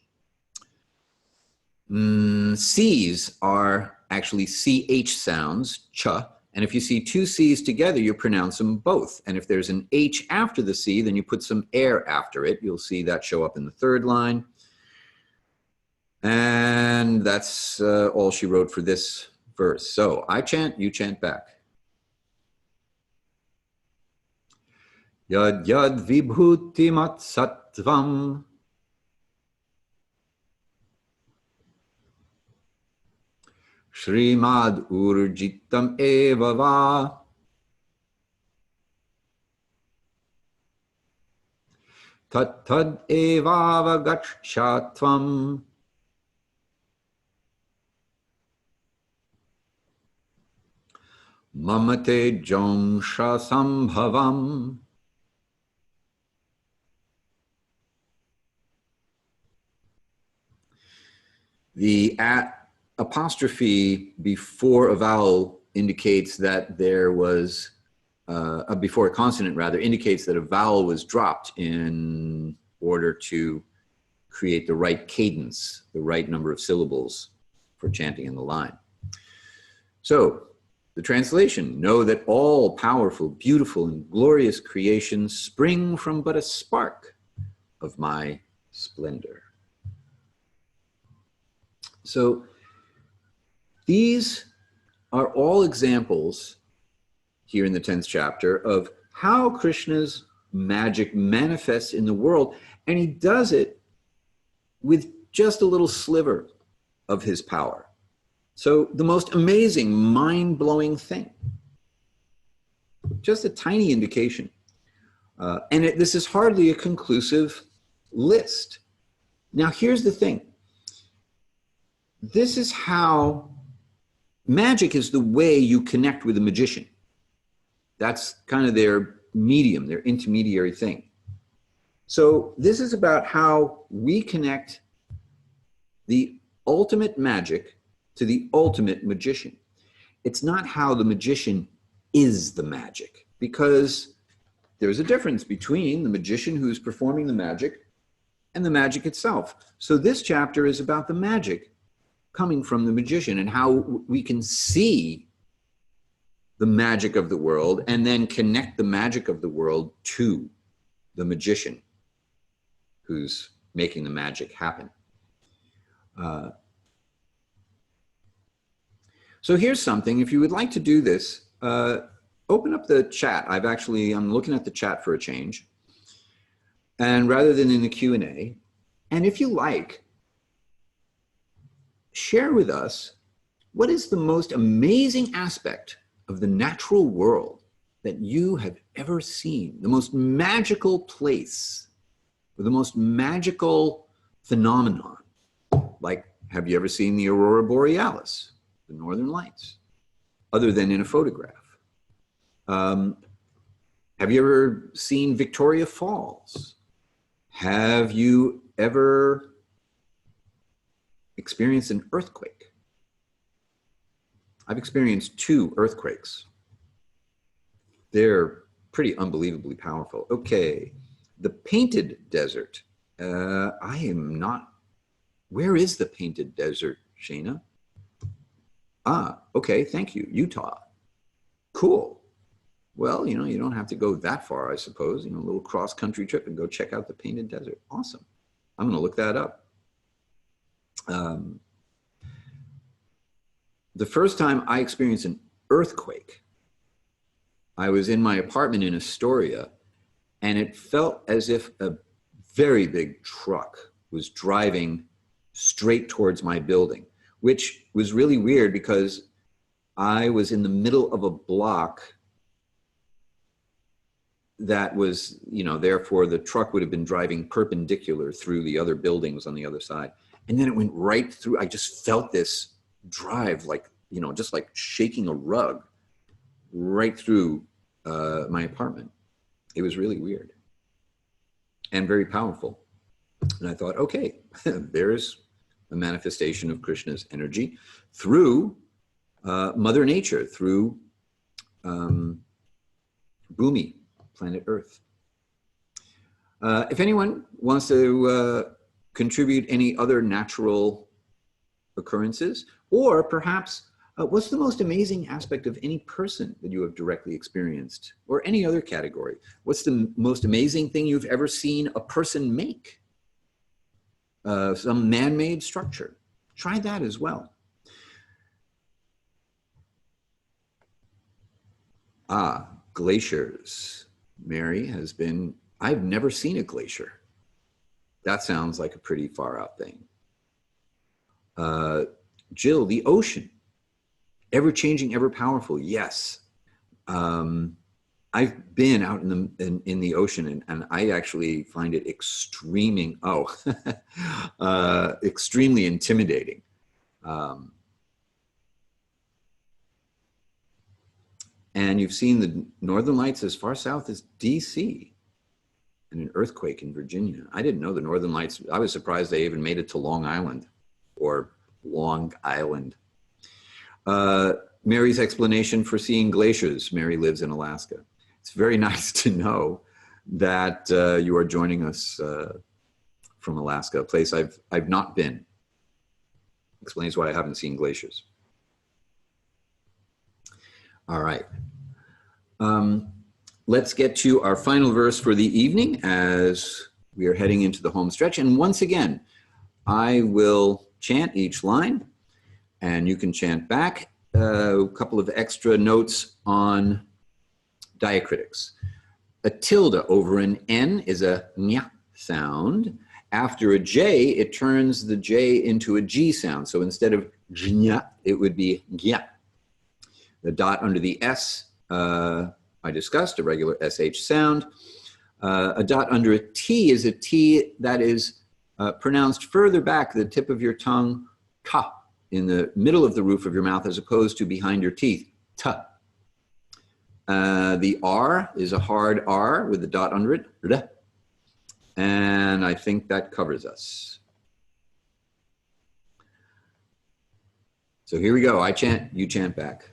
C's are actually CH sounds, ch, and if you see two C's together, you pronounce them both. And if there's an H after the C, then you put some air after it. You'll see that show up in the third line. And that's all she wrote for this verse. So I chant, you chant back. Yad yad vibhuti mat sattvam Shrimad urjitam eva va tat tad eva vagakshatvam mamate jomsha sambhavam The apostrophe before a vowel indicates that there was, before a consonant rather, indicates that a vowel was dropped in order to create the right cadence, the right number of syllables for chanting in the line. So, the translation, know that all powerful, beautiful, and glorious creations spring from but a spark of my splendor. So these are all examples here in the 10th chapter of how Krishna's magic manifests in the world, and he does it with just a little sliver of his power. So the most amazing, mind-blowing thing, just a tiny indication. This is hardly a conclusive list. Now here's the thing. This is how magic is the way you connect with a magician. That's kind of their medium, their intermediary thing. So this is about how we connect the ultimate magic to the ultimate magician. It's not how the magician is the magic, because there's a difference between the magician who's performing the magic and the magic itself. So this chapter is about the magic coming from the magician and how we can see the magic of the world and then connect the magic of the world to the magician who's making the magic happen. So here's something, if you would like to do this, open up the chat. I'm looking at the chat for a change. And rather than in the Q&A, and if you like, share with us what is the most amazing aspect of the natural world that you have ever seen, the most magical place, or the most magical phenomenon. Like, have you ever seen the aurora borealis, the northern lights, other than in a photograph? Have you ever seen Victoria Falls? Have you ever experienced an earthquake? I've experienced 2 earthquakes. They're pretty unbelievably powerful. Okay, the Painted Desert. I am not, where is the Painted Desert, Shana? Okay, thank you, Utah. Cool. Well, you don't have to go that far, I suppose. A little cross-country trip and go check out the Painted Desert. Awesome. I'm gonna look that up. The first time I experienced an earthquake, I was in my apartment in Astoria, and it felt as if a very big truck was driving straight towards my building, which was really weird because I was in the middle of a block that was, you know, therefore the truck would have been driving perpendicular through the other buildings on the other side. And then it went right through. I just felt this drive, like, you know, just like shaking a rug right through my apartment. It was really weird and very powerful. And I thought, okay, there's a manifestation of Krishna's energy through Mother Nature, through Bhumi, planet Earth. If anyone wants to contribute any other natural occurrences, or perhaps what's the most amazing aspect of any person that you have directly experienced, or any other category? What's the most amazing thing you've ever seen a person make? Some man-made structure. Try that as well. Glaciers. Mary has been, I've never seen a glacier. That sounds like a pretty far out thing. Jill, the ocean. Ever changing, ever powerful. Yes. I've been out in the ocean, and I actually find it extremely intimidating. And you've seen the northern lights as far south as DC, and an earthquake in Virginia. I didn't know the northern lights. I was surprised they even made it to Long Island, or Long Island. Mary's explanation for seeing glaciers. Mary lives in Alaska. It's very nice to know that you are joining us from Alaska, a place I've not been. Explains why I haven't seen glaciers. All right. Let's get to our final verse for the evening as we are heading into the home stretch. And once again, I will chant each line, and you can chant back. A couple of extra notes on diacritics. A tilde over an N is a nya sound. After a J, it turns the J into a G sound. So instead of jnya, it would be gya. The dot under the S, I discussed, a regular SH sound. A dot under a T is a T that is pronounced further back, the tip of your tongue, ta, in the middle of the roof of your mouth, as opposed to behind your teeth, ta. The R is a hard R with a dot under it, r. And I think that covers us. So here we go. I chant, you chant back.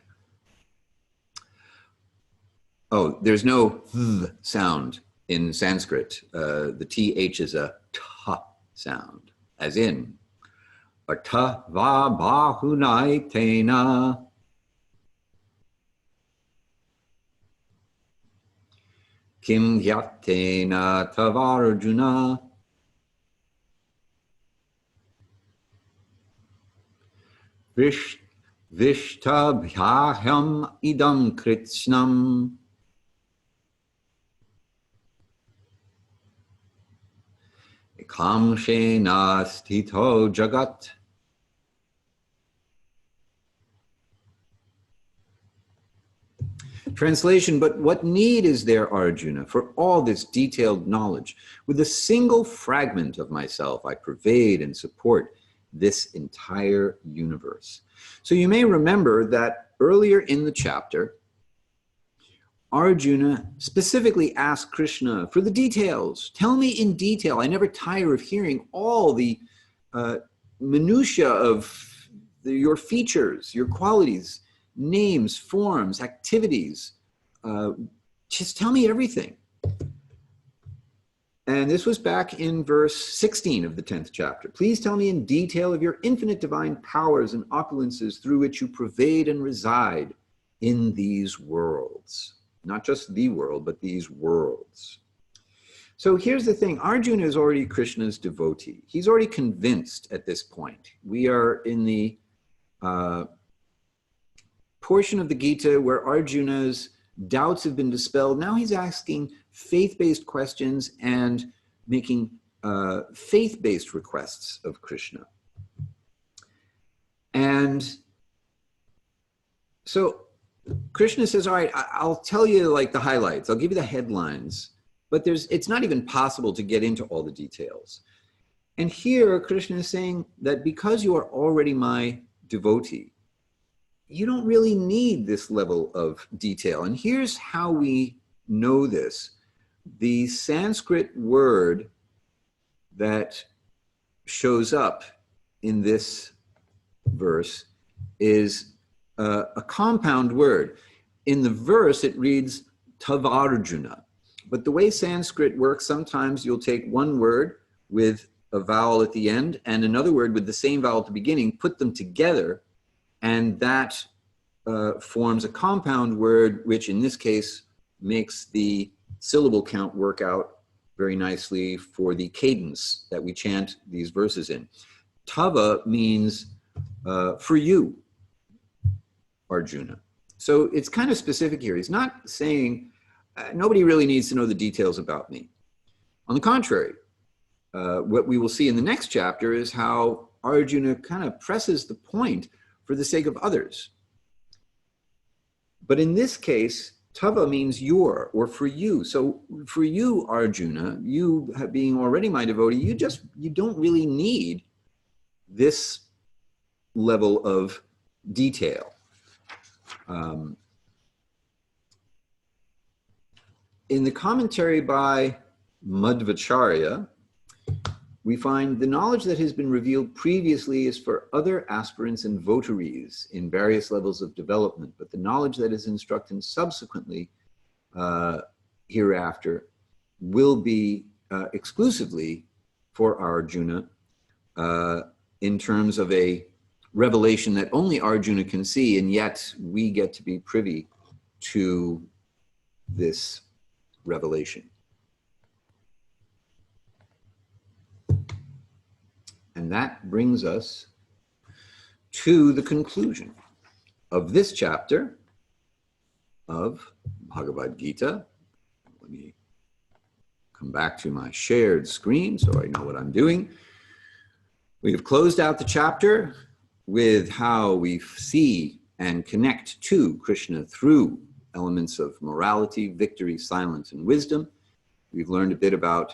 Oh, there's no th sound in Sanskrit. The TH is a ta sound, as in, ta va bahunai tena. Kim yatena tavar Arjuna. Vishtabhyaham idam kritshnam. Kamshena sthito jagat. Translation, but what need is there, Arjuna, for all this detailed knowledge? With a single fragment of myself, I pervade and support this entire universe. So you may remember that earlier in the chapter, Arjuna specifically asked Krishna for the details. Tell me in detail. I never tire of hearing all the minutiae of your features, your qualities, names, forms, activities. Just tell me everything. And this was back in verse 16 of the 10th chapter. Please tell me in detail of your infinite divine powers and opulences through which you pervade and reside in these worlds. Not just the world, but these worlds. So here's the thing. Arjuna is already Krishna's devotee. He's already convinced at this point. We are in the portion of the Gita where Arjuna's doubts have been dispelled. Now he's asking faith-based questions and making faith-based requests of Krishna. And so Krishna says, all right, I'll tell you like the highlights. I'll give you the headlines, but it's not even possible to get into all the details. And here Krishna is saying that because you are already my devotee, you don't really need this level of detail. And here's how we know this. The Sanskrit word that shows up in this verse is a compound word. In the verse, it reads Tavarjuna. But the way Sanskrit works, sometimes you'll take one word with a vowel at the end and another word with the same vowel at the beginning, put them together, and that forms a compound word, which in this case makes the syllable count work out very nicely for the cadence that we chant these verses in. Tava means for you, Arjuna. So it's kind of specific here. He's not saying, nobody really needs to know the details about me. On the contrary, what we will see in the next chapter is how Arjuna kind of presses the point for the sake of others. But in this case, Tava means your, or for you. So for you, Arjuna, you being already my devotee, you don't really need this level of detail. In the commentary by Madhvacharya, we find the knowledge that has been revealed previously is for other aspirants and votaries in various levels of development, but the knowledge that is instructed subsequently hereafter will be exclusively for Arjuna in terms of a revelation that only Arjuna can see, and yet we get to be privy to this revelation. And that brings us to the conclusion of this chapter of Bhagavad-gita. Let me come back to my shared screen so I know what I'm doing. We have closed out the chapter with how we see and connect to Krishna through elements of morality, victory, silence, and wisdom. We've learned a bit about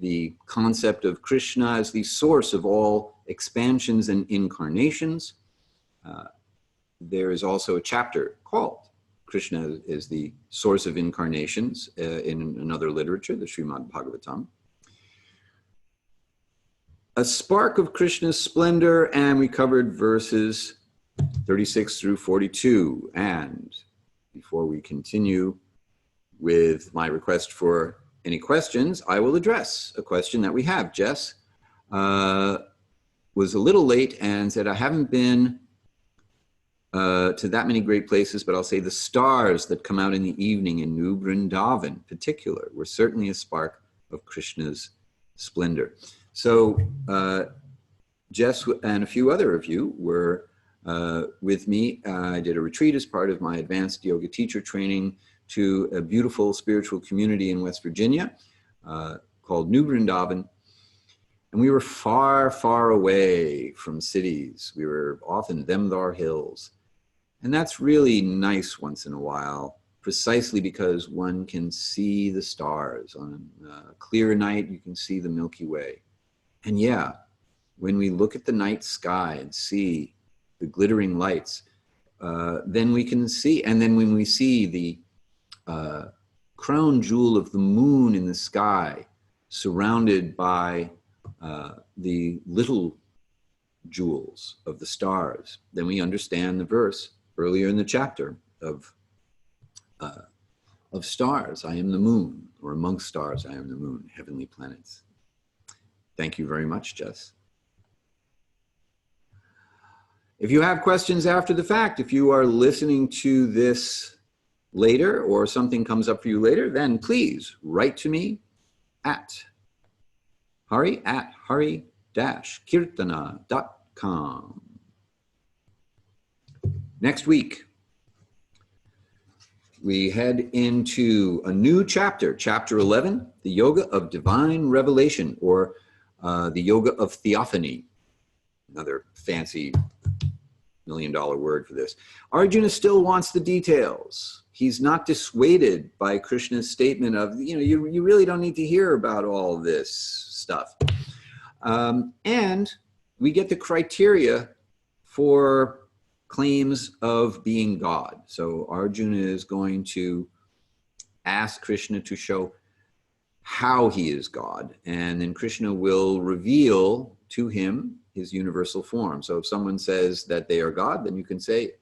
the concept of Krishna as the source of all expansions and incarnations. There is also a chapter called Krishna is the source of incarnations in another literature, the Srimad Bhagavatam. A spark of Krishna's splendor, and we covered verses 36 through 42. And before we continue with my request for any questions, I will address a question that we have. Jess was a little late and said, I haven't been to that many great places, but I'll say the stars that come out in the evening in New Vrindavan in particular were certainly a spark of Krishna's splendor. So Jess and a few other of you were with me. I did a retreat as part of my advanced yoga teacher training to a beautiful spiritual community in West Virginia called New Vrindavan. And we were far, far away from cities. We were off in Demdar Hills. And that's really nice once in a while, precisely because one can see the stars. On a clear night, you can see the Milky Way. And yeah, when we look at the night sky and see the glittering lights, then we can see, and then when we see the crown jewel of the moon in the sky, surrounded by the little jewels of the stars, then we understand the verse earlier in the chapter of stars. I am the moon, or amongst stars, I am the moon, heavenly planets. Thank you very much, Jess. If you have questions after the fact, if you are listening to this later or something comes up for you later, then please write to me at Hari-kirtana.com. Next week, we head into a new chapter, chapter 11, the Yoga of Divine Revelation, or the Yoga of Theophany, another fancy million-dollar word for this. Arjuna still wants the details. He's not dissuaded by Krishna's statement of, you really don't need to hear about all this stuff. And we get the criteria for claims of being God. So Arjuna is going to ask Krishna to show how he is God, and then Krishna will reveal to him his universal form. So if someone says that they are God, then you can say,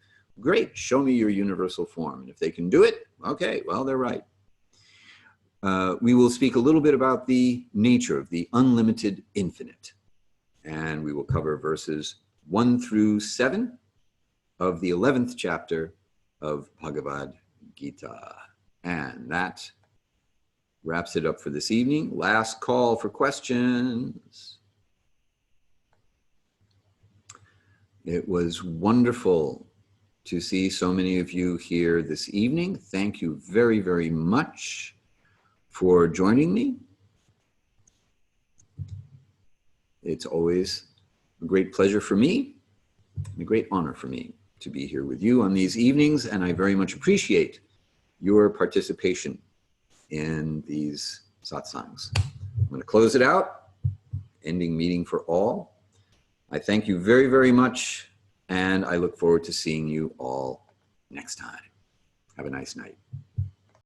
great, show me your universal form. And if they can do it, okay, well, they're right. We will speak a little bit about the nature of the unlimited infinite, and we will cover verses 1 through 7 of the 11th chapter of Bhagavad-gita. And that wraps it up for this evening. Last call for questions. It was wonderful to see so many of you here this evening. Thank you very, very much for joining me. It's always a great pleasure for me and a great honor for me to be here with you on these evenings, and I very much appreciate your participation in these satsangs. I'm going to close it out, ending meeting for all. I thank you very, very much, and I look forward to seeing you all next time. Have a nice night.